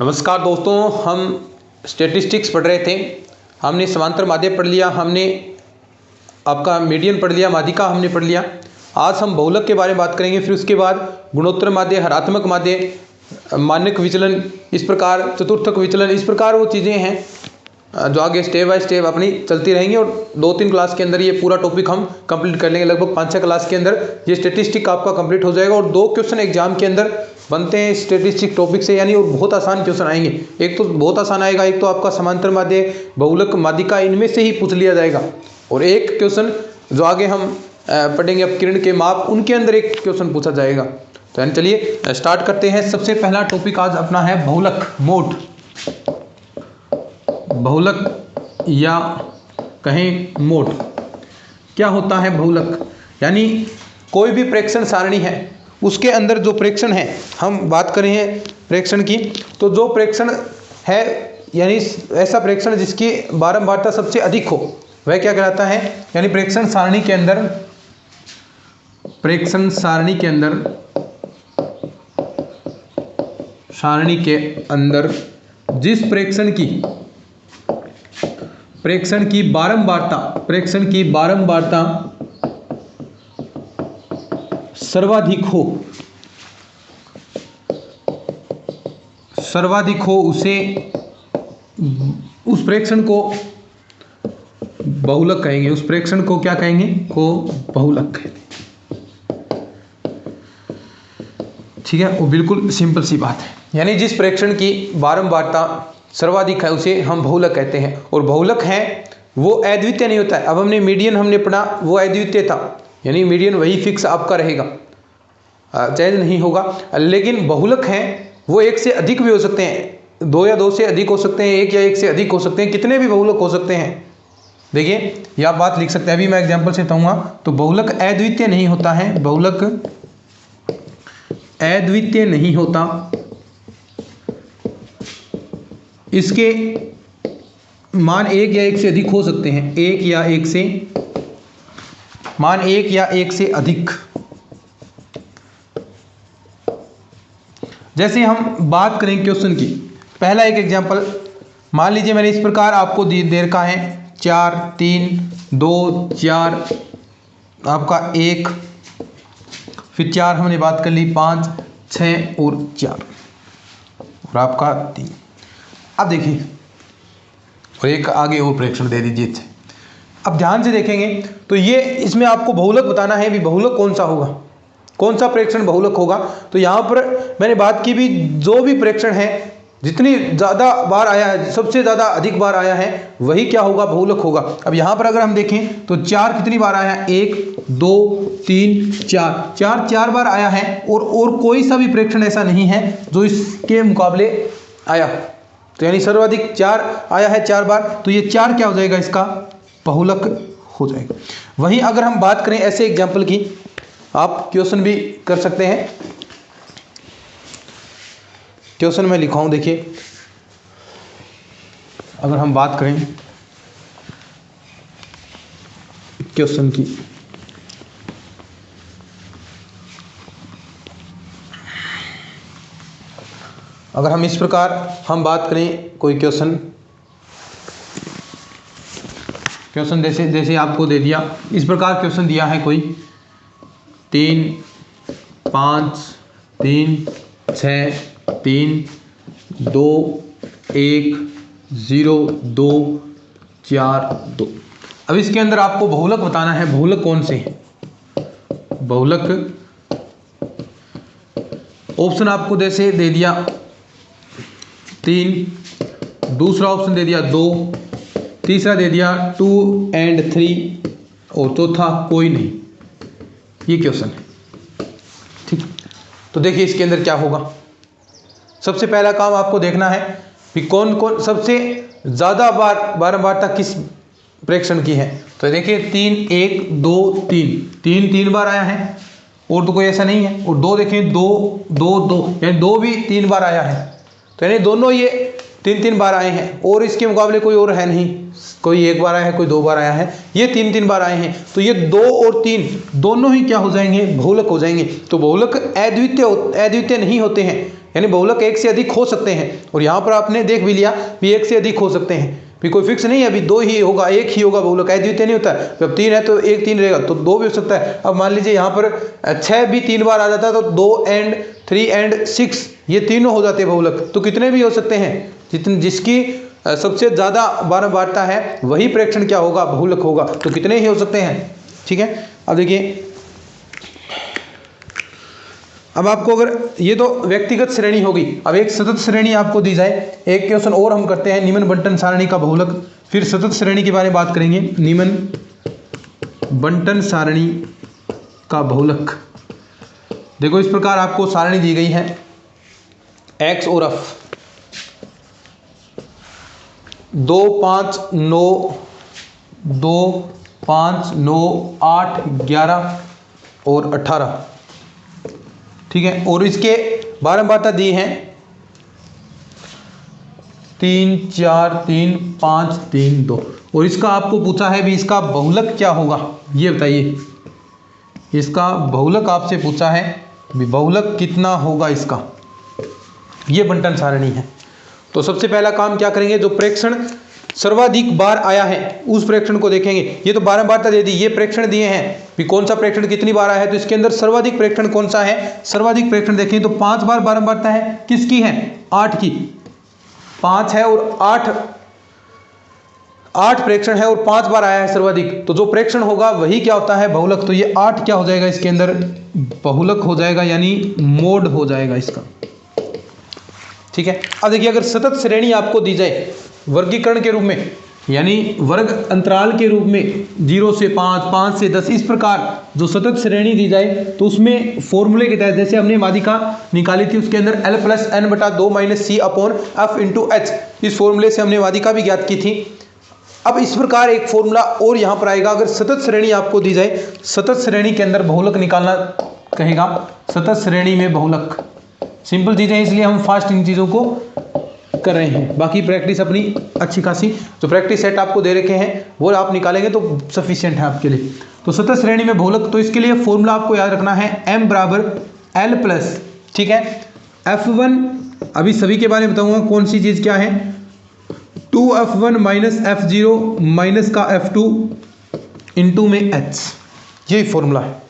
नमस्कार दोस्तों, हम स्टैटिस्टिक्स पढ़ रहे थे। हमने समांतर माध्य पढ़ लिया, हमने आपका मीडियन पढ़ लिया, माध्यिका हमने पढ़ लिया। आज हम बहुलक के बारे में बात करेंगे, फिर उसके बाद गुणोत्तर माध्य, हरात्मक माध्य, मानक विचलन, इस प्रकार चतुर्थक विचलन, इस प्रकार वो चीज़ें हैं जो आगे स्टेप बाय स्टेप अपनी चलती रहेंगी और 2-3 क्लास के अंदर ये पूरा टॉपिक हम कंप्लीट कर लेंगे। लगभग 5-6 क्लास के अंदर ये स्टैटिस्टिक आपका कंप्लीट हो जाएगा और 2 क्वेश्चन एग्जाम के अंदर बनते हैं स्टैटिस्टिक टॉपिक से, यानी और बहुत आसान क्वेश्चन आएंगे। एक तो बहुत आसान आएगा, एक तो आपका समांतर माध्य, बहुलक, माध्यिका, इनमें से ही पूछ लिया जाएगा। और एक क्वेश्चन जो आगे हम पढ़ेंगे अपकिरण के माप, उनके अंदर एक क्वेश्चन पूछा जाएगा। तो यानी चलिए स्टार्ट करते हैं। सबसे पहला टॉपिक आज अपना है बहुलक, मोड। बहुलक या कहें मोड, क्या होता है बहुलक? यानी कोई भी प्रेक्षण सारणी है, उसके अंदर जो प्रेक्षण है, हम बात करें हैं प्रेक्षण की, तो जो प्रेक्षण है यानी ऐसा प्रेक्षण जिसकी बारंबारता सबसे अधिक हो, वह क्या कहलाता है? यानी प्रेक्षण सारणी के अंदर जिस प्रेक्षण की बारंबारता सर्वाधिक हो उसे, उस प्रेक्षण को बहुलक कहेंगे। उस प्रेक्षण को क्या कहेंगे? को बहुलक कहेंगे। ठीक है, वो बिल्कुल सिंपल सी बात है। यानी जिस प्रेक्षण की बारंबारता सर्वाधिक है उसे हम बहुलक कहते हैं। और बहुलक है वो अद्वितीय नहीं होता है। अब हमने मीडियन पढ़ा, वो अद्वितीय था, यानी मीडियन वही फिक्स आपका रहेगा, चेंज नहीं होगा। लेकिन बहुलक है वो एक से अधिक भी हो सकते हैं, 2 या 2 से अधिक हो सकते हैं, 1 या 1 से अधिक हो सकते हैं, कितने भी बहुलक हो सकते हैं। देखिए ये आप बात लिख सकते हैं। अभी मैं एग्जाम्पल से बताऊंगा। तो बहुलक अद्वितीय नहीं होता है, बहुलक अद्वितीय नहीं होता। इसके मान 1 या 1 से अधिक हो सकते हैं, 1 या 1 से अधिक। जैसे हम बात करें क्वेश्चन की, पहला एक एग्जांपल मान लीजिए मैंने इस प्रकार आपको दे रखा है 4 3 2 4 आपका 1, फिर 4 हमने बात कर ली, 5 6 और 4 और आपका 3। अब देखिए, और एक आगे वो प्रेक्षण दे दीजिए। अब ध्यान से देखेंगे तो ये इसमें आपको बहुलक बताना है, भी बहुलक कौन सा होगा, कौन सा प्रेक्षण बहुलक होगा। तो यहाँ पर मैंने बात की भी, जो भी प्रेक्षण है जितनी ज़्यादा बार आया है, सबसे ज़्यादा अधिक बार आया है, वही क्या होगा? बहुलक होगा। अब यहाँ पर अगर हम देखें तो 4 कितनी बार आया है? 1 2 3 4 4 बार आया है। और कोई सा भी प्रेक्षण ऐसा नहीं है जो इसके मुकाबले आया। तो यानी सर्वाधिक 4 आया है 4 बार, तो ये 4 क्या हो जाएगा? इसका बहुलक हो जाएगा। वहीं अगर हम बात करें ऐसे एग्जाम्पल की, आप क्वेश्चन भी कर सकते हैं। क्वेश्चन में लिखा हूं, देखिए अगर हम बात करें क्वेश्चन की, अगर हम इस प्रकार हम बात करें कोई क्वेश्चन जैसे आपको दे दिया, इस प्रकार क्वेश्चन दिया है कोई 3 5 3 6 3 2 1 0 2 4 2। अब इसके अंदर आपको बहुलक बताना है। बहुलक कौन से हैं? बहुलक ऑप्शन आपको जैसे दे दिया 3, दूसरा ऑप्शन दे दिया 2, तीसरा दे दिया 2 और 3 और चौथा कोई नहीं। ये क्वेश्चन है, ठीक। तो देखिए इसके अंदर क्या होगा। सबसे पहला काम आपको देखना है कि कौन कौन सबसे ज़्यादा बारंबारता किस प्रेक्षण की है। तो देखिए 3 1 2 3 बार आया है, और तो कोई ऐसा नहीं है। और 2 देखें 2 2 2, यानी 2 भी 3 बार आया है। तो यानी दोनों ये 3 बार आए हैं, और इसके मुकाबले कोई और है नहीं। कोई 1 बार आया है, कोई 2 बार आया है, ये 3 बार आए हैं। तो ये 2 और 3 दोनों ही क्या हो जाएंगे? बहुलक हो जाएंगे। तो बहुलक अद्वितीय नहीं होते हैं, यानी बहुलक एक से अधिक हो सकते हैं। और यहाँ पर आपने देख भी लिया भी एक से अधिक हो सकते हैं, भी कोई फिक्स नहीं है, अभी दो ही होगा, एक ही होगा बहुलक, अद्वितीय नहीं होता है। जब 3 है तो एक 3 रहेगा, तो 2 भी हो सकता है। अब मान लीजिए यहाँ पर 6 भी 3 बार आ जाता है, तो 2 एंड 3 एंड 6 ये तीनों हो जाते हैं बहुलक। तो कितने भी हो सकते हैं, जिसकी सबसे ज़्यादा बारंबारता है वही प्रेक्षण क्या होगा, बहुलक होगा। तो कितने ही हो सकते हैं, ठीक है। अब देखिए, अब आपको अगर ये तो व्यक्तिगत श्रेणी होगी, अब एक सतत श्रेणी आपको दी जाए, एक क्वेश्चन और हम करते हैं, निम्न बंटन सारणी का बहुलक, फिर सतत श्रेणी के बारे में बात करेंगे। निम्न बंटन सारणी का बहुलक, देखो इस प्रकार आपको सारणी दी गई है, एक्स और एफ 2 5 9 2 5 9 8 11 और 18, ठीक है। और इसके बारंबारता दी हैं 3 4 3 5 3 2। और इसका आपको पूछा है भी इसका बहुलक क्या होगा, ये बताइए। इसका बहुलक आपसे पूछा है भी बहुलक कितना होगा इसका, ये बंटन सारणी है। तो सबसे पहला काम क्या करेंगे, जो प्रेक्षण सर्वाधिक बार आया है उस प्रेक्षण को देखेंगे। ये तो बारंबारता दे दी, ये प्रेक्षण दिए हैं भी कौन सा प्रेक्षण कितनी बार आया है, तो इसके अंदर सर्वाधिक प्रेक्षण कौन सा है, सर्वाधिक प्रेक्षण देखें तो 5 बार बारंबारता है, किसकी है, 8 की, 5 है और 8 प्रेक्षण है और 5 बार आया है सर्वाधिक। तो जो प्रेक्षण होगा वही क्या होता है, बहुलक। तो ये 8 क्या हो जाएगा, इसके अंदर बहुलक हो जाएगा, यानी मोड हो जाएगा इसका, ठीक है। अब देखिए, अगर सतत श्रेणी आपको दी जाए वर्गीकरण के रूप में, यानी वर्ग अंतराल के रूप में 0 से 5 5 से 10 इस प्रकार जो सतत श्रेणी दी जाए, तो उसमें फॉर्मूले के तहत जैसे हमने माध्यिका निकाली थी, उसके अंदर L + n/2 - c upon f × h, इस फॉर्मूले से हमने माध्यिका भी ज्ञात की थी। अब इस प्रकार एक फॉर्मूला और यहाँ पर आएगा, अगर सतत श्रेणी आपको दी जाए, सतत श्रेणी के अंदर बहुलक निकालना कहेगा, सतत श्रेणी में बहुलक, सिंपल चीज़ें हैं इसलिए हम फास्ट इन चीज़ों को कर रहे हैं, बाकी प्रैक्टिस अपनी अच्छी खासी जो प्रैक्टिस सेट आपको दे रखे हैं वो आप निकालेंगे तो सफिशिएंट है आपके लिए। तो सतत श्रेणी में बहुलक, तो इसके लिए फॉर्मूला आपको याद रखना है m = L+, ठीक है, f1, अभी सभी के बारे में बताऊंगा कौन सी चीज़ क्या है, 2f1 - f0 - का f2 इंटू में h, यही फॉर्मूला है,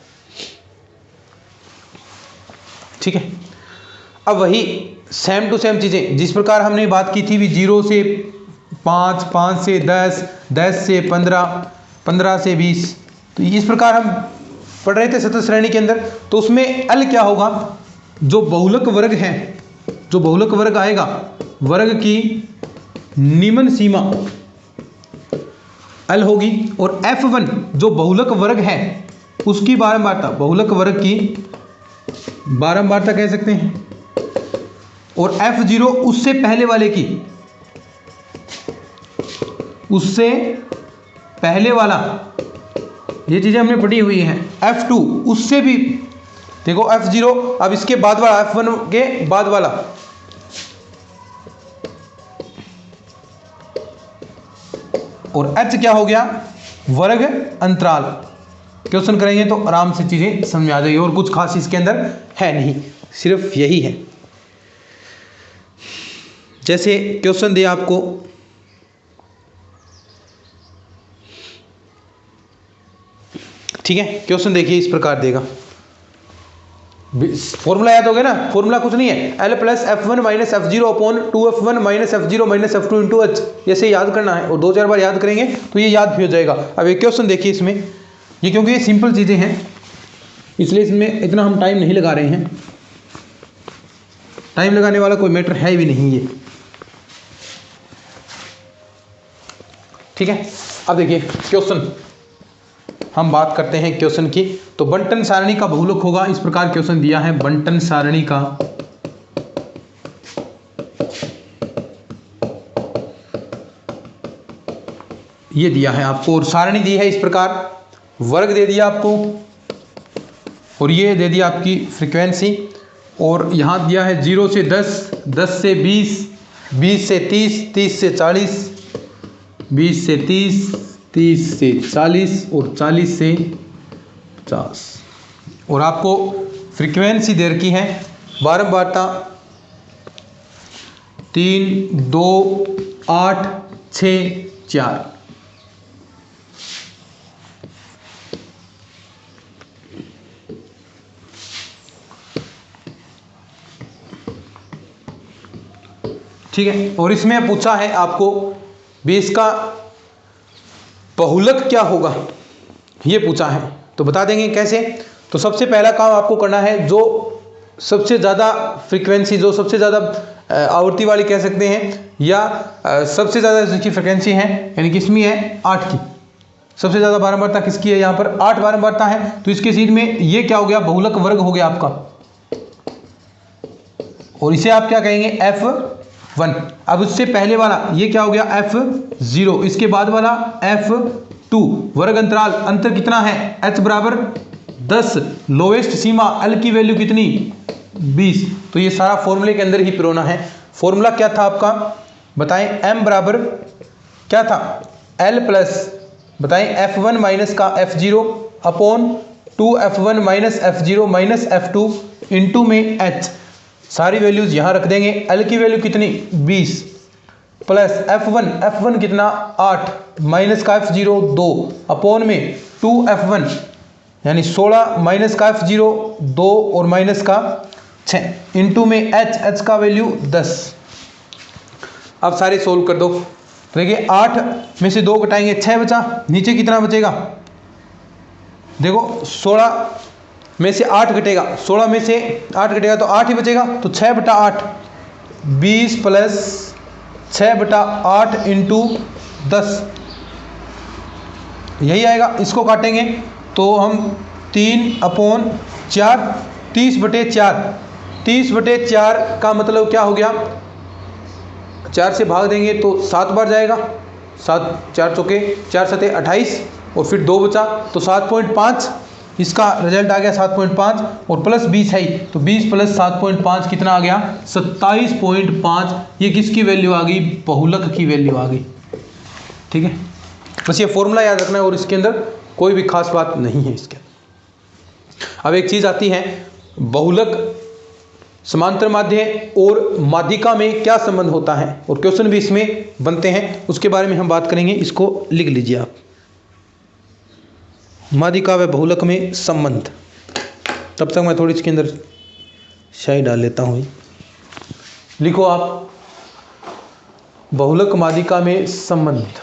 ठीक है। अब वही सेम टू सेम चीज़ें जिस प्रकार हमने बात की थी भी 0 से 5 5 से 10 10 से 15 15 से 20, तो इस प्रकार हम पढ़ रहे थे सतत श्रेणी के अंदर। तो उसमें L क्या होगा, जो बहुलक वर्ग है, जो बहुलक वर्ग आएगा, वर्ग की निम्न सीमा L होगी, और F1 जो बहुलक वर्ग है उसकी बारंबारता, बहुलक वर्ग की बारंबारता कह सकते हैं, और F0 उससे पहले वाले की, उससे पहले वाला, ये चीजें हमने पढ़ी हुई हैं। F2 उससे भी, देखो F0 अब इसके बाद वाला, F1 के बाद वाला, और H क्या हो गया, वर्ग अंतराल। क्वेश्चन करेंगे तो आराम से चीजें समझ आ जाएगी, और कुछ खास इसके अंदर है नहीं, सिर्फ यही है। जैसे क्वेश्चन दिया आपको, ठीक है, क्वेश्चन देखिए इस प्रकार देगा, फॉर्मूला याद हो गया ना, फॉर्मूला कुछ नहीं है, L + f1 - f0 upon 2f1 - f0 - f2 into h, ऐसे याद करना है, और 2-4 बार याद करेंगे तो ये याद भी हो जाएगा। अब एक क्वेश्चन देखिए इसमें, ये क्योंकि ये सिंपल चीज़ें हैं इसलिए इसमें इतना हम टाइम नहीं लगा रहे हैं, टाइम लगाने वाला कोई मैटर है भी नहीं ये, ठीक है। अब देखिए क्वेश्चन, हम बात करते हैं क्वेश्चन की। तो बंटन सारणी का बहुलक होगा, इस प्रकार क्वेश्चन दिया है, बंटन सारणी का ये दिया है आपको, और सारणी दी है इस प्रकार, वर्ग दे दिया आपको, और ये दे दिया आपकी फ्रीक्वेंसी, और यहाँ दिया है 0 से 10 10 से 20 20 से 30 30 से 40 20 से 30 30 से 40 और 40 से 50, और आपको फ्रीक्वेंसी दे रखी है, बारंबारता 3 2 8 6 4। ठीक है, और इसमें पूछा है आपको 20 का बहुलक क्या होगा, ये पूछा है। तो बता देंगे कैसे। तो सबसे पहला काम आपको करना है, जो सबसे ज़्यादा फ्रीक्वेंसी, जो सबसे ज़्यादा आवृत्ति वाली कह सकते हैं, या सबसे ज़्यादा जिसकी फ्रीक्वेंसी है, यानी कि इसमें है 8 की, सबसे ज़्यादा बारंबारता किसकी है, यहाँ पर 8 बारंबारता है। तो इसके सीध में ये क्या हो गया, बहुलक वर्ग हो गया आपका, और इसे आप क्या कहेंगे, F1। अब उससे पहले वाला ये क्या हो गया, F0। इसके बाद वाला F2। वर्ग अंतराल, अंतर कितना है, h बराबर 10। लोएस्ट सीमा L की वैल्यू कितनी, 20। तो ये सारा फॉर्मूले के अंदर ही पिरोना है। फॉर्मूला क्या था आपका, बताएं। m बराबर क्या था, L प्लस, बताएं, F1 माइनस का F0 upon 2F1 minus F0 minus F2 into में h। सारी वैल्यूज यहां रख देंगे। L की वैल्यू कितनी, 20, प्लस F1 कितना, 8 माइनस का F0 2 अपॉन में 2F1 यानी 16 माइनस का F0 2 और माइनस का 6 इंटू में h का वैल्यू 10। अब सारे सोल्व कर दो। देखिए 8 में से 2 घटाएंगे 6 बचा, नीचे कितना बचेगा, देखो 16 में से 8 घटेगा, 16 में से 8 घटेगा तो 8 ही बचेगा। तो 6/8 20 प्लस 6/8 इंटू 10 यही आएगा। इसको काटेंगे तो हम 3/4 30/4। 30/4 का मतलब क्या हो गया, 4 से भाग देंगे तो 7 बार जाएगा, 7 4 चौके 4 7 28 और फिर 2 बचा तो 7.5। इसका रिजल्ट आ गया 7.5 और प्लस 20 है, तो 20 प्लस 7.5 कितना आ गया, 27.5। ये किसकी वैल्यू आ गई, बहुलक की वैल्यू आ गई। ठीक है, बस ये फॉर्मूला याद रखना है और इसके अंदर कोई भी खास बात नहीं है इसके। अब एक चीज़ आती है, बहुलक, समांतर माध्य और माध्यिका में क्या संबंध होता है, और क्वेश्चन भी इसमें बनते हैं, उसके बारे में हम बात करेंगे। इसको लिख लीजिए आप, माध्यिका व बहुलक में संबंध। तब तक मैं थोड़ी इसके अंदर शाई डाल लेता हूँ। लिखो आप, बहुलक माध्यिका में संबंध।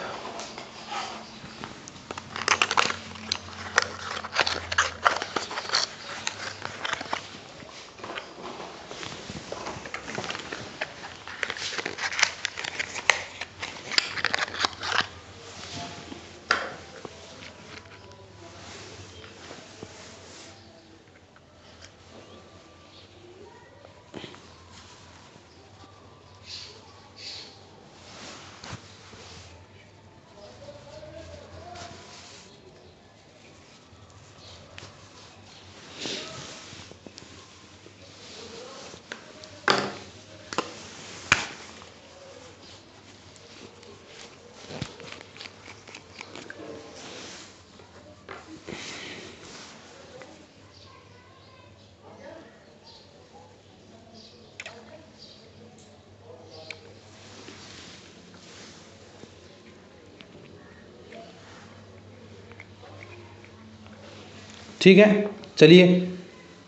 ठीक है, चलिए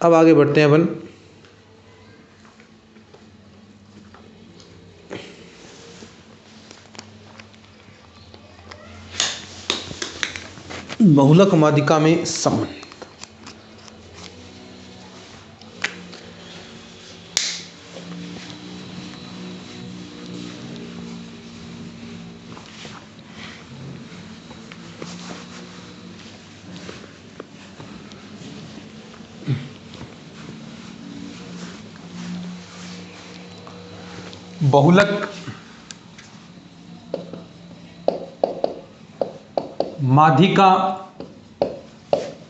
अब आगे बढ़ते हैं अपन। बहुलक माध्यिका में संबंध। बहुलक माध्यिका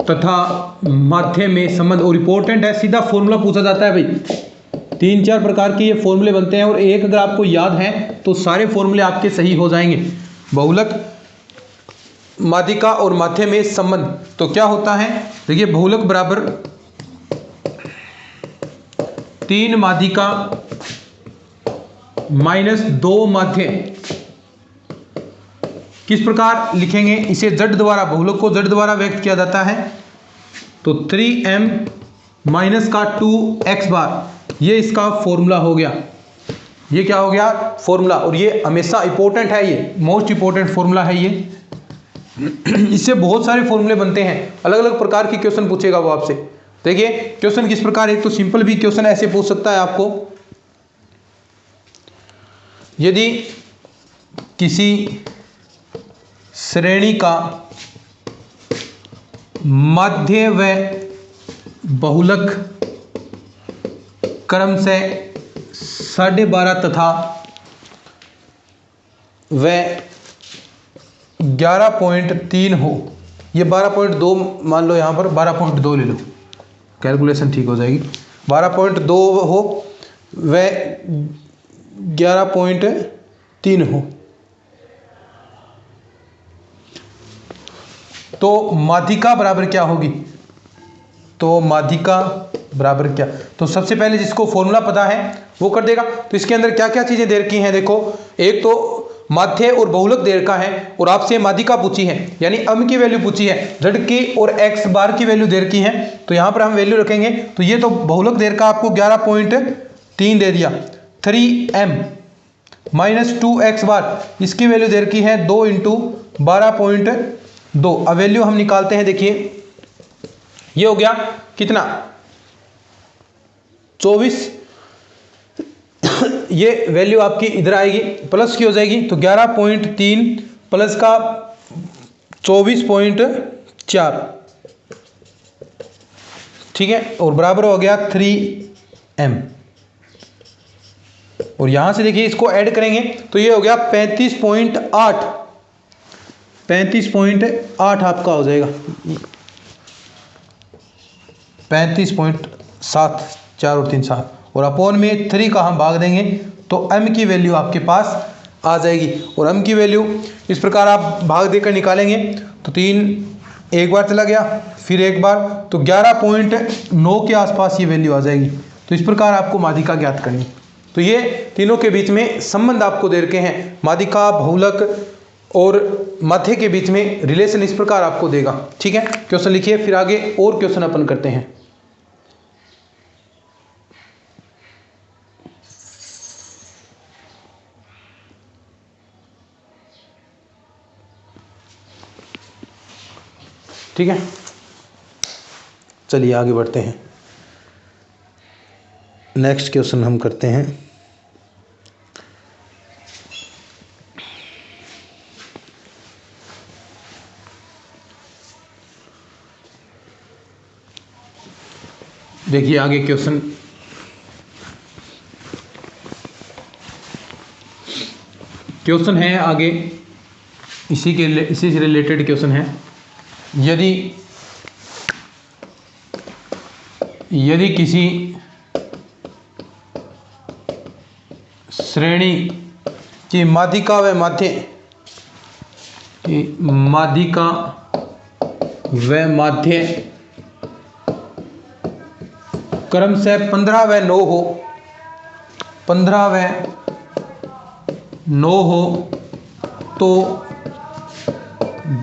तथा माध्य में संबंध, और इंपॉर्टेंट है, सीधा फॉर्मूला पूछा जाता है भाई। 3-4 प्रकार के ये फॉर्मूले बनते हैं और एक अगर आपको याद है तो सारे फॉर्मूले आपके सही हो जाएंगे। बहुलक माध्यिका और माध्य में संबंध तो क्या होता है, देखिए बहुलक बराबर 3 माध्यिका माइनस 2 माध्य किस प्रकार लिखेंगे? इसे z द्वारा, बहुलक को z द्वारा व्यक्त किया जाता है, तो 3m माइनस का 2x बार, ये इसका फॉर्मूला हो गया। ये क्या हो गया? फॉर्मूला। और ये हमेशा इंपॉर्टेंट है, ये मोस्ट इंपॉर्टेंट फॉर्मूला है ये। इससे बहुत सारे फॉर्मूले बनते हैं, अलग अलग प्रकार के क्वेश्चन पूछेगा वो आपसे। देखिए क्वेश्चन किस प्रकार, एक तो सिंपल भी क्वेश्चन ऐसे पूछ सकता है आपको, यदि किसी श्रेणी का माध्य व बहुलक क्रम से 12.5 तथा व 11.3 हो, ये 12.2 मान लो, यहाँ पर 12.2 ले लो, कैलकुलेशन ठीक हो जाएगी। 12.2 हो व 11.3 हो, तो माध्यिका बराबर क्या होगी? तो माध्यिका बराबर क्या? तो सबसे पहले जिसको फॉर्मूला पता है वो कर देगा। तो इसके अंदर क्या क्या चीजें दे रखी हैं देखो, एक तो माध्य और बहुलक दे रखा है, और आपसे माध्यिका पूछी है, यानी अम की वैल्यू पूछी है, z की और x बार की वैल्यू दे रखी है, तो यहाँ पर हम वैल्यू रखेंगे। तो ये तो बहुलक दे रखा आपको 11.3 दे दिया, 3m माइनस 2x बार, इसकी वैल्यू दे रखी है 2 इंटू 12.2। अब वैल्यू हम निकालते हैं, देखिए ये हो गया कितना? 24। ये वैल्यू आपकी इधर आएगी, प्लस की हो जाएगी, तो 11.3 प्लस का 24.4, ठीक है, और बराबर हो गया 3m। और यहां से देखिए इसको ऐड करेंगे तो ये हो गया 35.8, 35.8 आपका हो जाएगा, 35.7, 4 और 3 7, और अपॉन में 3 का हम भाग देंगे तो m की वैल्यू आपके पास आ जाएगी। और m की वैल्यू इस प्रकार आप भाग देकर निकालेंगे, तो 3 एक बार चला गया, फिर एक बार, तो 11.9 के आसपास ये वैल्यू आ जाएगी। तो इस प्रकार आपको माध्यिका ज्ञात करनी। तो ये तीनों के बीच में संबंध आपको दे रखे हैं, माध्यिका, बहुलक और माध्य के बीच में रिलेशन इस प्रकार आपको देगा। ठीक है, क्वेश्चन लिखिए, फिर आगे और क्वेश्चन अपन करते हैं। ठीक है, चलिए आगे बढ़ते हैं। नेक्स्ट क्वेश्चन हम करते हैं। देखिए आगे क्वेश्चन है आगे, इसी से रिलेटेड क्वेश्चन है। यदि किसी श्रेणी की माध्यिका व माध्य क्रम से 15 व 9 हो, 15 व 9 हो, तो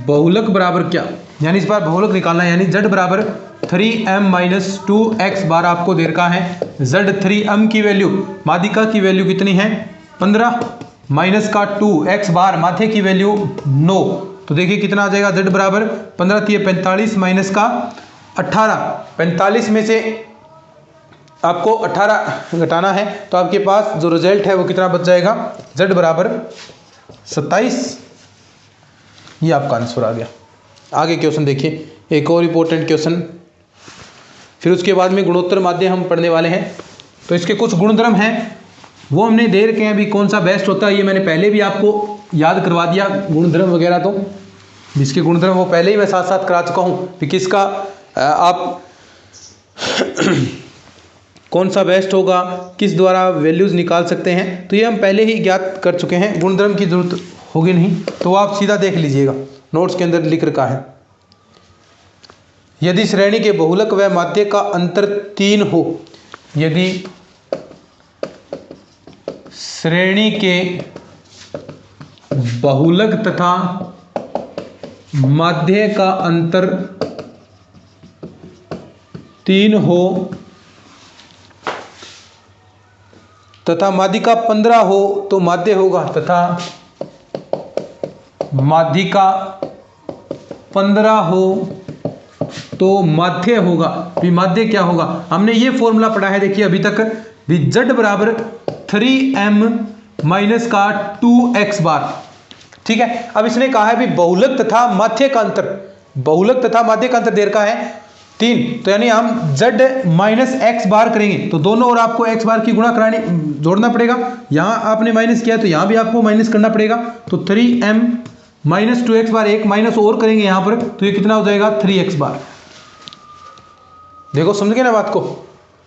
बहुलक बराबर क्या? यानी इस बार बहुलक निकालना है, यानी z बराबर 3m माइनस 2x बार आपको दे रखा है। z 3m की वैल्यू, माध्यिका की वैल्यू कितनी है? 15 माइनस का 2x बार, माध्य की वैल्यू 9। तो देखिए कितना आ जाएगा, z बराबर 15 3 45 माइनस का 18, 45 में से आपको 18 घटाना है, तो आपके पास जो रिजल्ट है वो कितना बच जाएगा, z बराबर 27। ये आपका आंसर आ गया। आगे क्वेश्चन देखिए, एक और इम्पोर्टेंट क्वेश्चन, फिर उसके बाद में गुणोत्तर माध्य हम पढ़ने वाले हैं। तो इसके कुछ गुणधर्म हैं, वो हमने दे रखे हैं। अभी कौन सा बेस्ट होता है ये मैंने पहले भी आपको याद करवा दिया, गुणधर्म वगैरह तो जिसके गुणधर्म वो पहले ही मैं साथ साथ करा चुका हूँ कि किसका आप कौन सा बेस्ट होगा, किस द्वारा वैल्यूज़ निकाल सकते हैं, तो ये हम पहले ही ज्ञात कर चुके हैं, गुणधर्म की जरूरत होगी नहीं। तो आप सीधा देख लीजिएगा, नोट्स के अंदर लिख रखा है। यदि श्रेणी के बहुलक व माध्य का अंतर 3 हो, यदि श्रेणी के बहुलक तथा माध्य का अंतर 3 हो तथा माध्यिका 15 हो तो माध्य होगा, तथा माध्यिका 15 हो तो माध्य होगा। विमाध्य क्या होगा? हमने ये फॉर्मूला पढ़ा है, देखिए अभी तक, z बराबर 3m माइनस का 2x बार। ठीक है, अब इसने कहा है भी बहुलक तथा माध्य का अंतर, बहुलक तथा माध्य का अंतर दे रखा है 3, तो यानी हम z माइनस एक्स बार करेंगे तो दोनों ओर आपको x बार की गुणा करानी, जोड़ना पड़ेगा। यहां आपने माइनस किया तो यहां भी आपको माइनस करना पड़ेगा, तो 3m माइनस 2x बार, एक माइनस और करेंगे यहां पर तो ये कितना हो जाएगा 3x बार। देखो समझ गए ना बात को,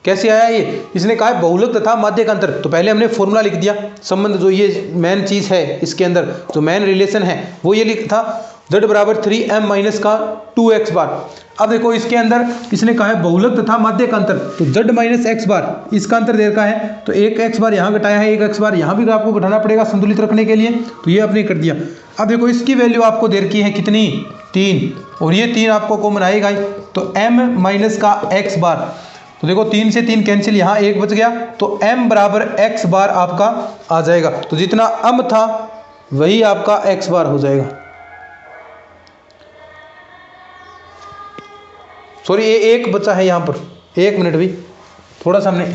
कैसे आया ये? इसने कहा है बहुलक तथा माध्य का अंतर, तो पहले हमने फॉर्मूला लिख दिया, संबंध जो ये मेन चीज है इसके अंदर, जो मेन रिलेशन है वो ये लिखा था z बराबर 3m माइनस का 2x बार। अब देखो इसके अंदर इसने कहा है बहुलक तथा माध्य का अंतर, तो z माइनस एक्स बार इसका अंतर दे रखा है, तो एक x बार यहाँ घटाया है, एक x बार यहाँ भी आपको घटाना पड़ेगा संतुलित रखने के लिए, तो ये आपने कर दिया। अब देखो इसकी वैल्यू आपको दे रखी है कितनी, 3, और ये 3 आपको कॉमन आएगा ही, तो m माइनस का x बार, तो देखो 3 से 3 कैंसिल, यहाँ 1 बच गया, तो m बराबर x बार आपका आ जाएगा। तो जितना m था वही आपका x बार हो जाएगा। सॉरी ये 1 बचा है यहाँ पर, 1 मिनट भी, थोड़ा सा हमने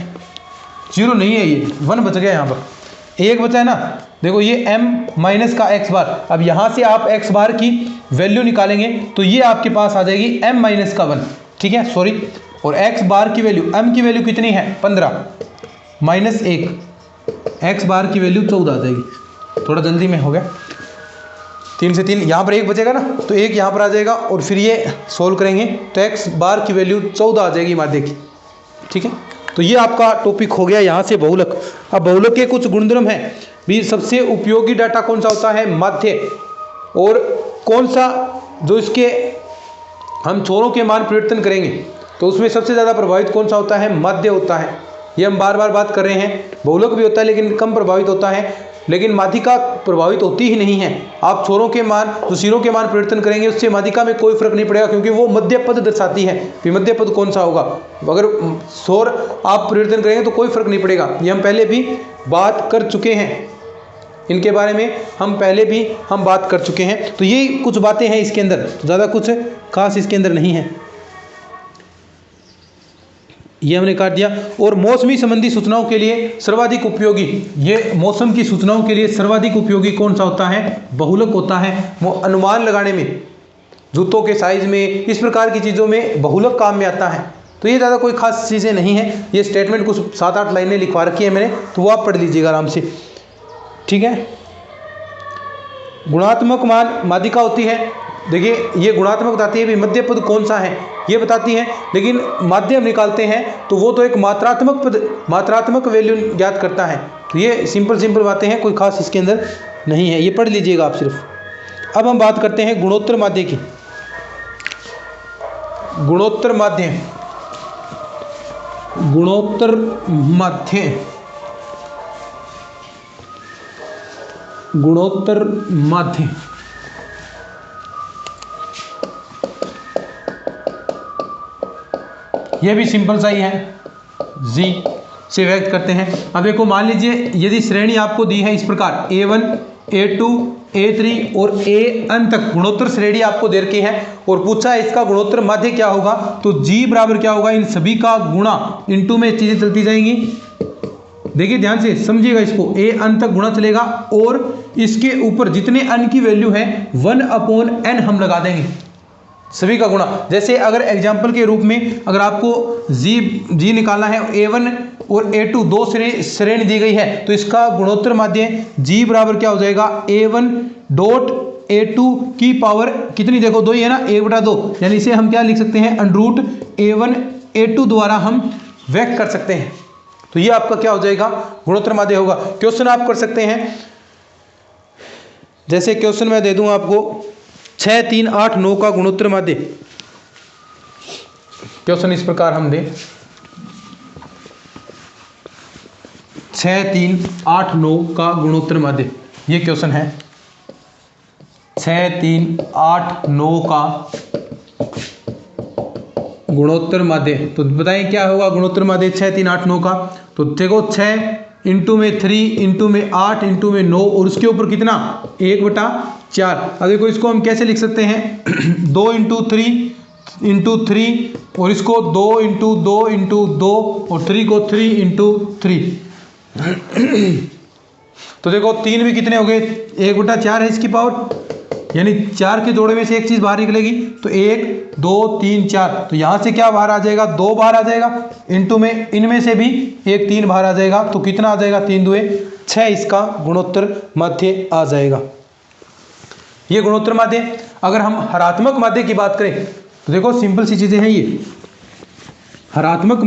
0 नहीं है, ये 1 बच गया यहाँ पर, 1 बचा है ना। देखो ये m माइनस का x बार, अब यहाँ से आप x बार की वैल्यू निकालेंगे तो ये आपके पास आ जाएगी m माइनस का 1, ठीक है सॉरी, और x बार की वैल्यू, m की वैल्यू कितनी है 15 माइनस 1, x बार की वैल्यू 14 आ जाएगी। थोड़ा जल्दी में हो गया, 3 से 3 यहाँ पर 1 बचेगा ना, तो 1 यहाँ पर आ जाएगा, और फिर ये सोल्व करेंगे तो x बार की वैल्यू 14 आ जाएगी माध्य की। ठीक है, तो ये आपका टॉपिक हो गया यहाँ से बहुलक। अब बहुलक के कुछ गुणधर्म हैं भी, सबसे उपयोगी डाटा कौन सा होता है माध्य, और कौन सा जो इसके हम छोरों के मान परिवर्तन करेंगे तो उसमें सबसे ज़्यादा प्रभावित कौन सा होता है, माध्य होता है। ये हम बार बार बात कर रहे हैं, बहुलक भी होता है लेकिन कम प्रभावित होता है, लेकिन माध्यिका प्रभावित होती ही नहीं है। आप छोरों के मान, जो सिरों के मान परिवर्तन करेंगे उससे माध्यिका में कोई फर्क नहीं पड़ेगा, क्योंकि वो मध्य पद दर्शाती है। मध्य पद कौन सा होगा, अगर स्वर आप परिवर्तन करेंगे तो कोई फर्क नहीं पड़ेगा। ये हम पहले भी बात कर चुके हैं, इनके बारे में हम पहले भी बात कर चुके हैं। तो ये कुछ बातें हैं इसके अंदर, ज़्यादा कुछ खास इसके अंदर नहीं है, ये हमने काट दिया। और मौसमी संबंधी सूचनाओं के लिए सर्वाधिक उपयोगी, ये मौसम की सूचनाओं के लिए सर्वाधिक उपयोगी कौन सा होता है, बहुलक होता है। वो अनुमान लगाने में, जूतों के साइज में, इस प्रकार की चीज़ों में बहुलक काम में आता है। तो ये ज़्यादा कोई खास चीज़ें नहीं है, ये स्टेटमेंट कुछ 7-8 लाइनें लिखवा रखी है मैंने, तो वो आप पढ़ लीजिएगा आराम से। ठीक है, गुणात्मक मान माध्यिका होती है, देखिए ये गुणात्मक बताती है भी मध्य पद कौन सा है ये बताती है, लेकिन माध्यम निकालते हैं तो वो तो एक मात्रात्मक पद, मात्रात्मक वैल्यू ज्ञात करता है। तो ये सिंपल बातें हैं, कोई खास इसके अंदर नहीं है, ये पढ़ लीजिएगा आप सिर्फ। अब हम बात करते हैं गुणोत्तर माध्य की। गुणोत्तर माध्य, गुणोत्तर माध्य, गुणोत्तर माध्य ये भी सिंपल सा ही है, जी से व्यक्त करते हैं। अब देखो मान लीजिए यदि श्रेणी आपको दी है इस प्रकार A1, A2, A3 और AN तक गुणोत्तर श्रेणी आपको दे रखी है, और पूछा है इसका गुणोत्तर माध्य क्या होगा, तो G बराबर क्या होगा, इन सभी का गुणा, इनटू में चीजें चलती जाएंगी। देखिए ध्यान से समझिएगा इसको, AN तक गुणा चलेगा, और इसके ऊपर जितने n की वैल्यू है 1/n हम लगा देंगे, सभी का गुणा। जैसे अगर एग्जाम्पल के रूप में अगर आपको जी निकालना है, A1 और A2 दो श्रेणी दी गई है, तो इसका गुणोत्तर माध्य G बराबर क्या हो जाएगा, A1 डॉट A2 की पावर कितनी, देखो 2 ही है ना, 1/2, यानी इसे हम क्या लिख सकते हैं, अंडरूट A1 A2 द्वारा हम व्यक्त कर सकते हैं। तो ये आपका क्या हो जाएगा, गुणोत्तर माध्य होगा। क्वेश्चन आप कर सकते हैं, जैसे क्वेश्चन मैं दे दूं आपको 6, 3, 8, 9 का गुणोत्तर माध्य। क्वेश्चन इस प्रकार हम दें, 6 3 8 9 का गुणोत्तर माध्य। ये क्वेश्चन है 6 3 8 9 का गुणोत्तर माध्य। तो बताएं क्या होगा गुणोत्तर माध्य 6 3 8 9 का। तो देखो 6 इंटू में 3 इंटू में 8 इंटू में 9 और उसके ऊपर कितना 1/4। अब देखो इसको हम कैसे लिख सकते हैं 2 इंटू 3 और इसको 2 इंटू 2 इंटू 2 और 3 को 3 इंटू 3। तो देखो 3 भी कितने हो गए 1/4 है इसकी पावर, यानी 4 के जोड़े में से एक चीज बाहर निकलेगी। तो 1 2 3 4, तो यहां से क्या बाहर आ जाएगा 2 बाहर आ जाएगा, इंटू में इनमें से भी एक 3 बाहर आ जाएगा। तो कितना आ जाएगा 3 2 6 इसका गुणोत्तर माध्य आ जाएगा। ये गुणोत्तर माध्य। अगर हम हरात्मक माध्य की बात करें तो देखो सिंपल सी चीजें हैं ये। हरात्मक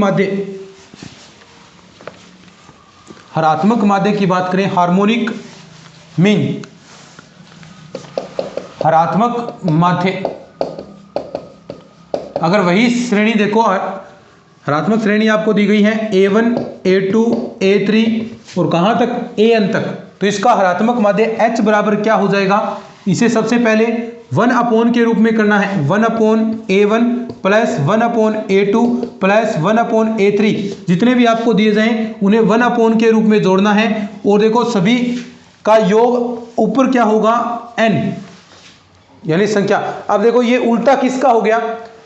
माध्य की बात करें, हार्मोनिक मीन, हरात्मक माध्य। अगर वही श्रेणी देखो, हरात्मक श्रेणी आपको दी गई है A1 A2 A3 और कहां तक AN तक, तो इसका हरात्मक माध्य H बराबर क्या हो जाएगा। इसे सबसे पहले 1 के रूप में करना है, 1/A1 plus 1/A2 plus 1/A3। जितने भी आपको दिए जाएं उन्हें 1 के रूप में जोड़ना है। और देखो सभी का योग ऊपर क्या होगा n, यानी संख्या। अब देखो ये उल्टा किसका हो गया,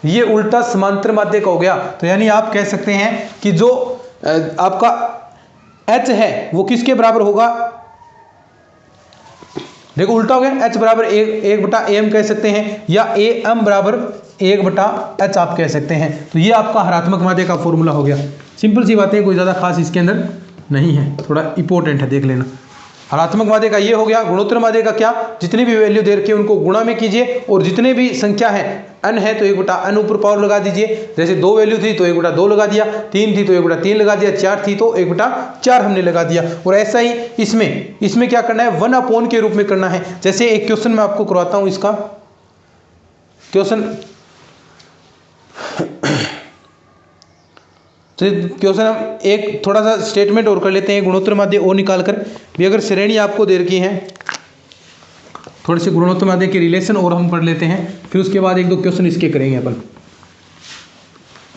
ये उल्टा समांतर माध्य का हो गया। तो यानी आप कह सकते हैं कि जो आपका H है वो किसके बराबर होगा, देखो उल्टा हो गया, H बराबर 1/AM कह सकते हैं, या AM बराबर 1/H आप कह सकते हैं। तो ये आपका हरात्मक माध्य का फॉर्मूला हो गया। सिंपल सी बातें, कोई ज़्यादा खास इसके अंदर नहीं है, थोड़ा इंपॉर्टेंट है, देख लेना। हरात्मक माध्य का ये हो गया। गुणोत्तर माध्य का क्या, जितनी भी वैल्यू दे रखी है उनको गुणा में कीजिए और जितने भी संख्या है n है तो 1/n ऊपर पावर लगा दीजिए। जैसे 2 वैल्यू थी तो 1/2 लगा दिया, 3 थी तो 1/3 लगा दिया, 4 थी तो 1/4 हमने लगा दिया। और ऐसा ही इसमें क्या करना है 1 के रूप में करना है। जैसे एक क्वेश्चन मैं आपको करवाता हूं, इसका क्वेश्चन हम एक थोड़ा सा स्टेटमेंट और कर लेते हैं गुणोत्तर माध्य और निकाल कर भी। अगर श्रेणी आपको दे रखी है, थोड़े से गुणोत्तर माध्य के रिलेशन और हम पढ़ लेते हैं, फिर उसके बाद 1-2 क्वेश्चन इसके करेंगे अपन।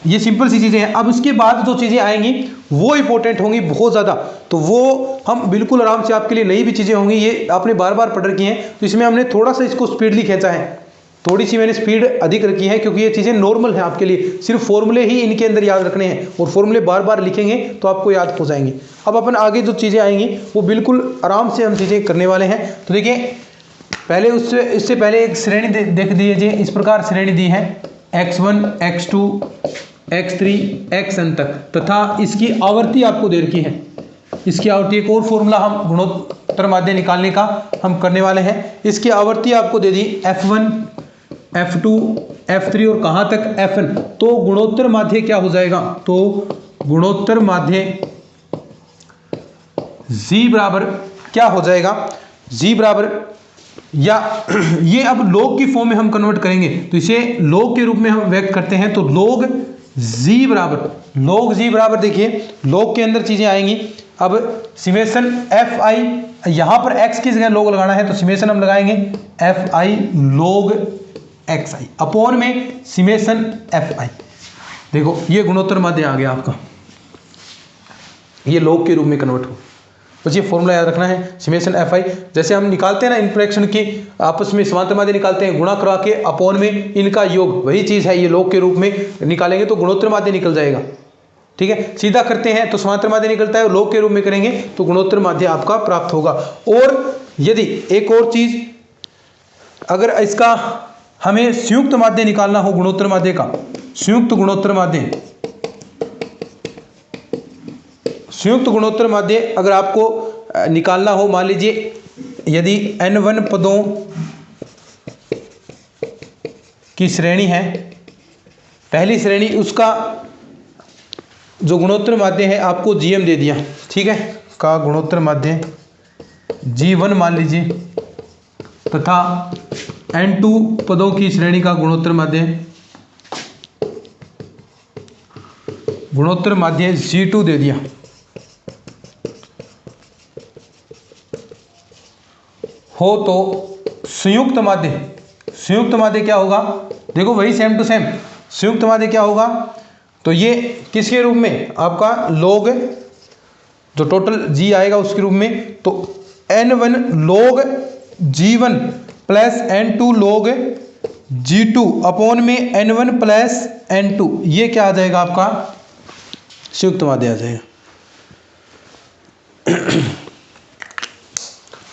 ये सिंपल सी चीजें हैं। अब उसके बाद जो चीजें आएंगी वो इंपॉर्टेंट होंगी बहुत ज़्यादा, तो वो हम बिल्कुल आराम से आपके लिए नई भी चीज़ें होंगी, ये आपने बार बार पढ़ रखी हैं। तो इसमें हमने थोड़ा सा इसको स्पीडली खींचा है, थोड़ी सी मैंने स्पीड अधिक रखी है, क्योंकि ये चीज़ें नॉर्मल है आपके लिए। सिर्फ फॉर्मूले ही इनके अंदर याद रखने हैं और फॉर्मूले बार बार लिखेंगे तो आपको याद हो जाएंगे। अब अपन आगे जो चीज़ें आएंगी वो बिल्कुल आराम से हम चीज़ें करने वाले हैं। तो देखिए पहले इससे पहले एक श्रेणी देख दीजिए। इस प्रकार श्रेणी दी है x1 x2 x3 xn तक, तथा इसकी आवृत्ति आपको दे रखी है। इसकी आवृत्ति एक और फॉर्मूला हम गुणोत्तर माध्य निकालने का हम करने वाले हैं। इसकी आवृत्ति आपको दे दी f1 f2 f3 और कहाँ तक fn। तो गुणोत्तर माध्य क्या हो जाएगा, तो गुणोत्तर माध्य g बराबर क्या हो जाएगा, g बराबर, या ये अब log की फॉर्म में हम कन्वर्ट करेंगे तो इसे log के रूप में हम व्यक्त करते हैं। तो log g बराबर देखिए log के अंदर चीजें आएंगी। अब सिमेशन fi, यहां पर x की जगह log लगाना है तो सिमेशन हम लगाएंगे fi log xi अपॉन में सिमेशन fi। देखो ये गुणोत्तर माध्य आ गया आपका, ये log के रूप में कन्वर्ट हो। बस ये फॉर्मूला याद रखना है, सिमेशन fi। जैसे हम निकालते हैं ना इंटरेक्शन की, आपस में समांतर माध्य निकालते हैं, गुणा करा के अपॉन में इनका योग, वही चीज़ है। ये log के रूप में निकालेंगे तो गुणोत्तर माध्य निकल जाएगा। ठीक है, सीधा करते हैं तो समांतर माध्य निकलता है, और log के रूप में करेंगे तो गुणोत्तर माध्य आपका प्राप्त होगा। और यदि एक और चीज़, अगर इसका हमें संयुक्त माध्य निकालना हो गुणोत्तर माध्य का, संयुक्त गुणोत्तर माध्य अगर आपको निकालना हो, मान लीजिए यदि n1 पदों की श्रेणी है, पहली श्रेणी, उसका जो गुणोत्तर माध्य है आपको gm दे दिया, ठीक है, का गुणोत्तर माध्य g1 मान लीजिए, तथा n2 पदों की श्रेणी का गुणोत्तर माध्य g2 दे दिया। हो तो संयुक्त माध्य, संयुक्त माध्य क्या होगा, देखो वही सेम टू सेम, संयुक्त माध्य क्या होगा, तो ये किसके रूप में, आपका log जो टोटल g आएगा उसके रूप में, तो n1 log g1 plus n2 log g2 upon में n1 प्लस n2, ये क्या आ जाएगा आपका संयुक्त माध्य आ जाएगा।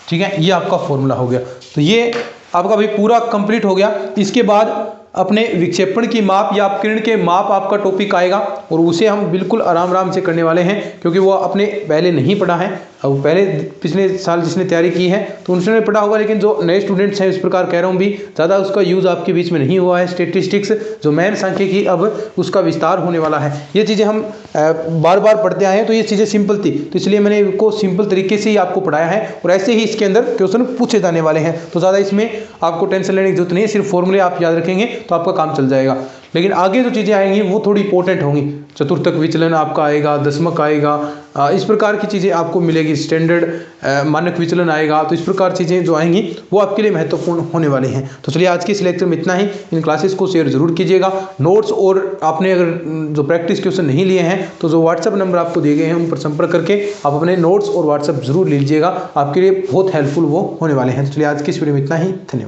ठीक है, ये आपका फॉर्मूला हो गया। तो ये आपका भाई पूरा कंप्लीट हो गया। इसके बाद अपने विक्षेपण की माप या अपकिरण के माप आपका टॉपिक आएगा और उसे हम बिल्कुल आराम आराम से करने वाले हैं, क्योंकि वो आपने पहले नहीं पढ़ा है। अब पहले पिछले साल जिसने तैयारी की है तो उनसे पढ़ा होगा, लेकिन जो नए स्टूडेंट्स हैं इस प्रकार कह रहा हूँ भी ज़्यादा उसका यूज़ आपके बीच में नहीं हुआ है। स्टेटिस्टिक्स जो मैन सांख्यिकी अब उसका विस्तार होने वाला है। ये चीज़ें हम बार बार पढ़ते आए हैं, तो ये चीज़ें सिंपल थी, तो इसलिए मैंने इनको सिंपल तरीके से ही आपको पढ़ाया है और ऐसे ही इसके अंदर क्वेश्चन पूछे जाने वाले हैं। तो ज़्यादा इसमें आपको टेंशन लेने की जरूरत नहीं है, सिर्फ फॉर्मूले आप याद रखेंगे तो आपका काम चल जाएगा। लेकिन आगे जो चीज़ें आएंगी वो थोड़ी इंपॉर्टेंट होंगी। चतुर्थक विचलन आपका आएगा, दशमक आएगा, इस प्रकार की चीज़ें आपको मिलेगी, स्टैंडर्ड मानक विचलन आएगा। तो इस प्रकार चीज़ें जो आएंगी वो आपके लिए महत्वपूर्ण होने वाले हैं। तो चलिए आज के इस लेक्चर में इतना ही। इन क्लासेस को शेयर जरूर कीजिएगा। नोट्स और आपने अगर जो प्रैक्टिस क्वेश्चन नहीं लिए हैं तो जो व्हाट्सअप नंबर आपको दिए गए हैं उन पर संपर्क करके आप अपने नोट्स और व्हाट्सअप जरूर लीजिएगा, आपके लिए बहुत हेल्पफुल वो होने वाले हैं। तो चलिए आज की इस वीडियो में इतना ही, धन्यवाद।